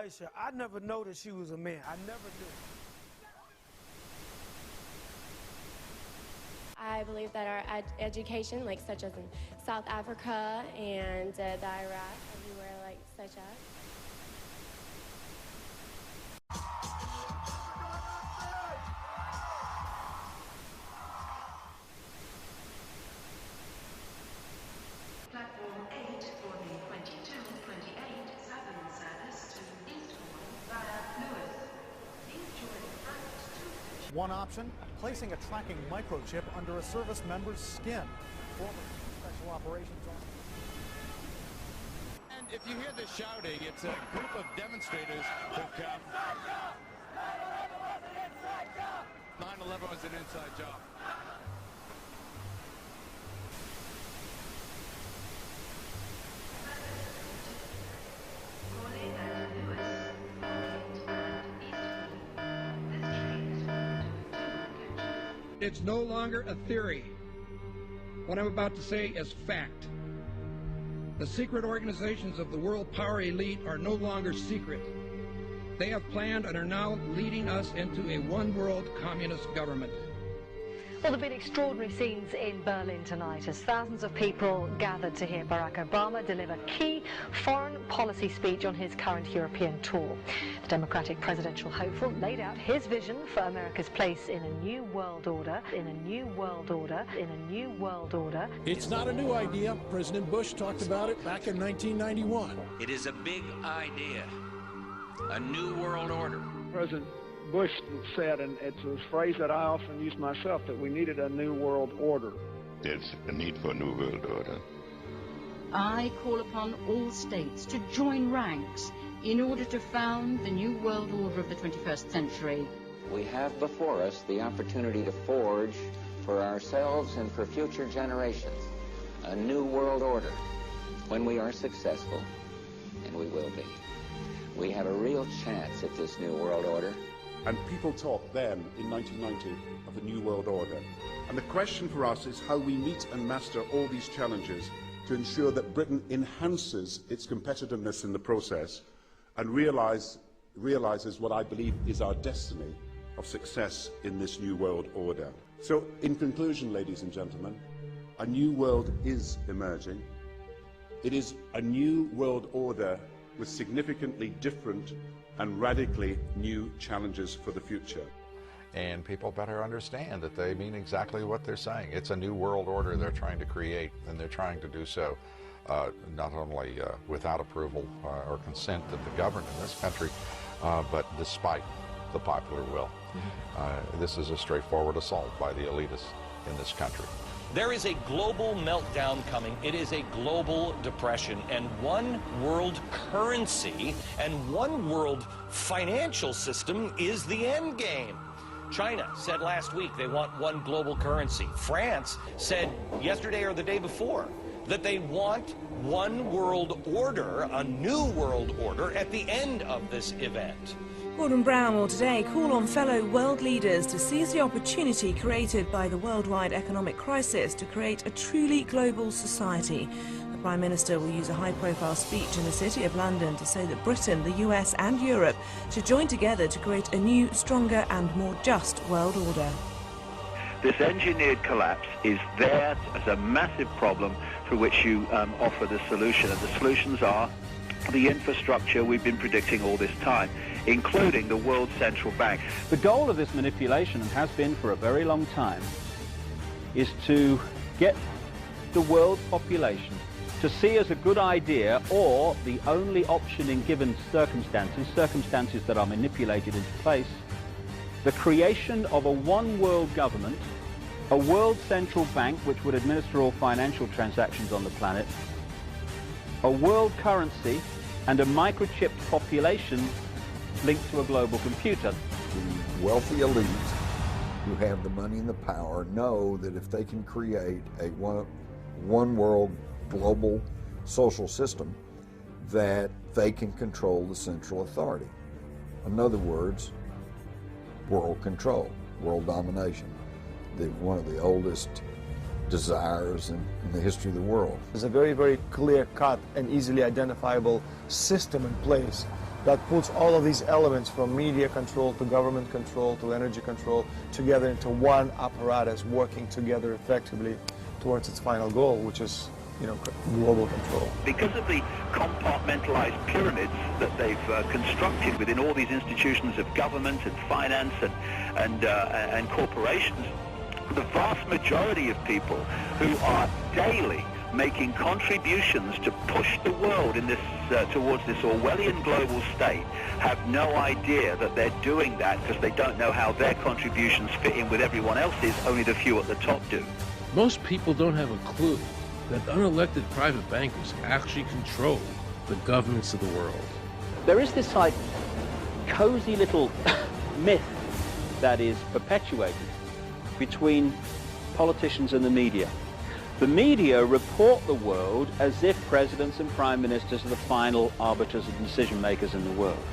quite sure. I never noticed she was a man. I never knew. I believe that our education, like such as in South Africa and the Iraq, everywhere like such as. Platform 8 for the 2228 Southern service to Eastbourne via Lewis. Please join front 2. One option, placing a tracking microchip under a service member's skin. Former Special Operations Officer. And if you hear the shouting, it's a group of demonstrators who've come. 9/11 was an inside job. It's no longer a theory. What I'm about to say is fact. The secret organizations of the world power elite are no longer secret. They have planned and are now leading us into a one-world communist government. Well, there have been extraordinary scenes in Berlin tonight as thousands of people gathered to hear Barack Obama deliver key foreign policy speech on his current European tour. The Democratic presidential hopeful laid out his vision for America's place in a new world order, in a new world order, in a new world order. It's not a new idea. President Bush talked about it back in 1991. It is a big idea, a new world order. President Bush said, and it's a phrase that I often use myself, that we needed a new world order. There's a need for a new world order. I call upon all states to join ranks in order to found the new world order of the 21st century. We have before us the opportunity to forge for ourselves and for future generations a new world order. When we are successful, and we will be, we have a real chance at this new world order. And people talked then, in 1990, of a new world order. And the question for us is how we meet and master all these challenges to ensure that Britain enhances its competitiveness in the process and realizes what I believe is our destiny of success in this new world order. So, in conclusion, ladies and gentlemen, a new world is emerging. It is a new world order with significantly different and radically new challenges for the future. And people better understand that they mean exactly what they're saying. It's a new world order they're trying to create, and they're trying to do so not only without approval or consent of the governed in this country, but despite the popular will. This is a straightforward assault by the elitists in this country. There is a global meltdown coming. It is a global depression, and one world currency and one world financial system is the end game. China said last week they want one global currency. France said yesterday or the day before that they want one world order, a new world order, at the end of this event. Gordon Brown will today call on fellow world leaders to seize the opportunity created by the worldwide economic crisis to create a truly global society. The Prime Minister will use a high-profile speech in the City of London to say that Britain, the US and Europe should join together to create a new, stronger and more just world order. This engineered collapse is there as a massive problem for which you offer the solution, and the solutions are the infrastructure we've been predicting all this time, including the World Central Bank. The goal of this manipulation, and has been for a very long time, is to get the world population to see as a good idea, or the only option in given circumstances that are manipulated into place, the creation of a one-world government, a world central bank which would administer all financial transactions on the planet, a world currency, and a microchipped population linked to a global computer. The wealthy elite who have the money and the power know that if they can create a one world global social system, that they can control the central authority. In other words, world control, world domination, one of the oldest desires in the history of the world. There's a very, very clear-cut and easily identifiable system in place that puts all of these elements from media control to government control to energy control together into one apparatus working together effectively towards its final goal, which is, you know, global control. Because of the compartmentalized pyramids that they've constructed within all these institutions of government and finance and corporations, the vast majority of people who are daily making contributions to push the world in this towards this Orwellian global state have no idea that they're doing that, because they don't know how their contributions fit in with everyone else's. Only the few at the top do. Most people don't have a clue that unelected private bankers actually control the governments of the world. There is this like cozy little myth that is perpetuated between politicians and the media. The media report the world as if presidents and prime ministers are the final arbiters and decision makers in the world,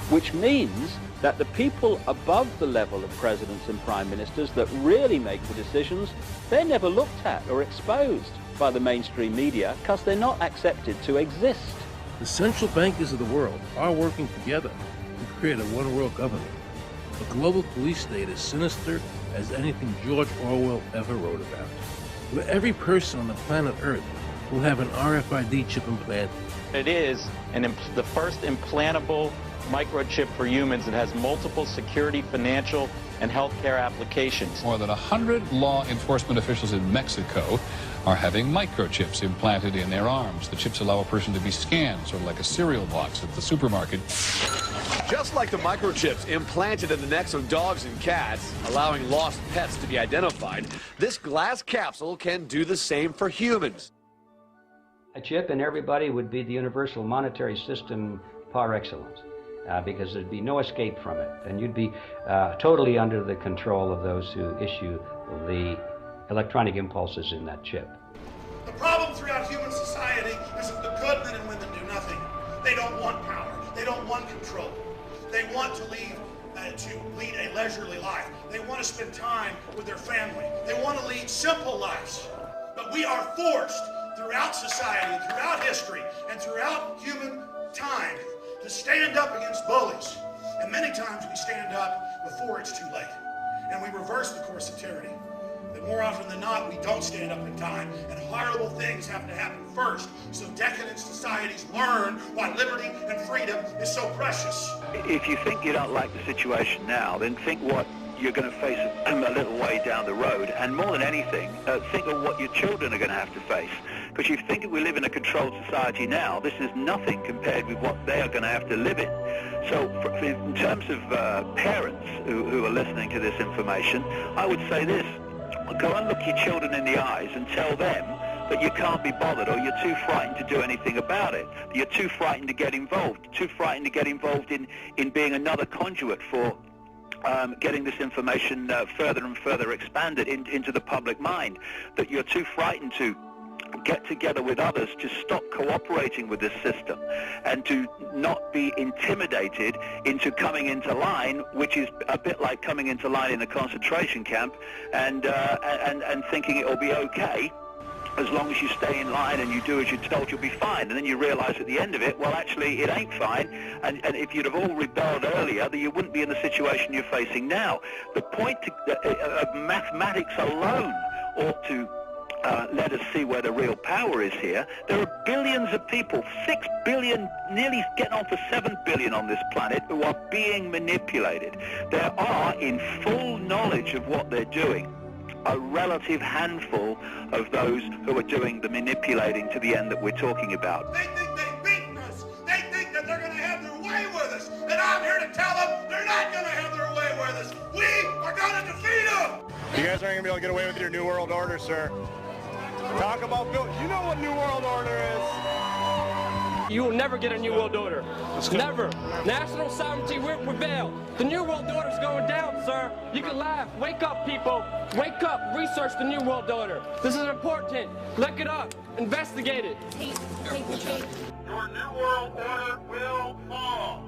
which means that the people above the level of presidents and prime ministers that really make the decisions, they're never looked at or exposed by the mainstream media because they're not accepted to exist. The central bankers of the world are working together to create a one-world government. A global police state as sinister as anything George Orwell ever wrote about, where every person on the planet Earth will have an RFID chip implanted. It is the first implantable microchip for humans that has multiple security, financial, and healthcare applications. More than 100 law enforcement officials in Mexico are having microchips implanted in their arms. The chips allow a person to be scanned, sort of like a cereal box at the supermarket. Just like the microchips implanted in the necks of dogs and cats, allowing lost pets to be identified, this glass capsule can do the same for humans. A chip in everybody would be the universal monetary system par excellence, because there'd be no escape from it, and you'd be totally under the control of those who issue the electronic impulses in that chip. The problem throughout human society is that the good men and women do nothing. They don't want power. They don't want control. They want to lead a leisurely life. They want to spend time with their family. They want to lead simple lives. But we are forced throughout society, throughout history, and throughout human time to stand up against bullies. And many times we stand up before it's too late. And we reverse the course of tyranny. That more often than not, we don't stand up in time, and horrible things have to happen first, so decadent societies learn why liberty and freedom is so precious. If you think you don't like the situation now, then think what you're going to face a little way down the road, and more than anything, think of what your children are going to have to face. Because you think we live in a controlled society now, this is nothing compared with what they are going to have to live in. So in terms of parents who are listening to this information, I would say this: go and look your children in the eyes and tell them that you can't be bothered, or you're too frightened to do anything about it. You're too frightened to get involved, too frightened to get involved in being another conduit for getting this information further and further expanded into the public mind, that you're too frightened to get together with others to stop cooperating with this system and to not be intimidated into coming into line, which is a bit like coming into line in a concentration camp and thinking it will be okay. As long as you stay in line and you do as you're told, you'll be fine. And then you realize at the end of it, well, actually, it ain't fine. And if you'd have all rebelled earlier, then you wouldn't be in the situation you're facing now. The point of mathematics alone ought to let us see where the real power is here. There are billions of people, 6 billion, nearly getting on for 7 billion on this planet, who are being manipulated. There are, in full knowledge of what they're doing, a relative handful of those who are doing the manipulating to the end that we're talking about. They think they've beaten us. They think that they're going to have their way with us. And I'm here to tell them they're not going to have their way with us. We are going to defeat them. You guys aren't going to be able to get away with your New World Order, sir. Talk about Bill. You know what New World Order is. You will never get a New World Order. Never. National sovereignty will prevail. The New World Order is going down, sir. You can laugh. Wake up, people. Wake up. Research the New World Order. This is important. Look it up. Investigate it. Your New World Order will fall.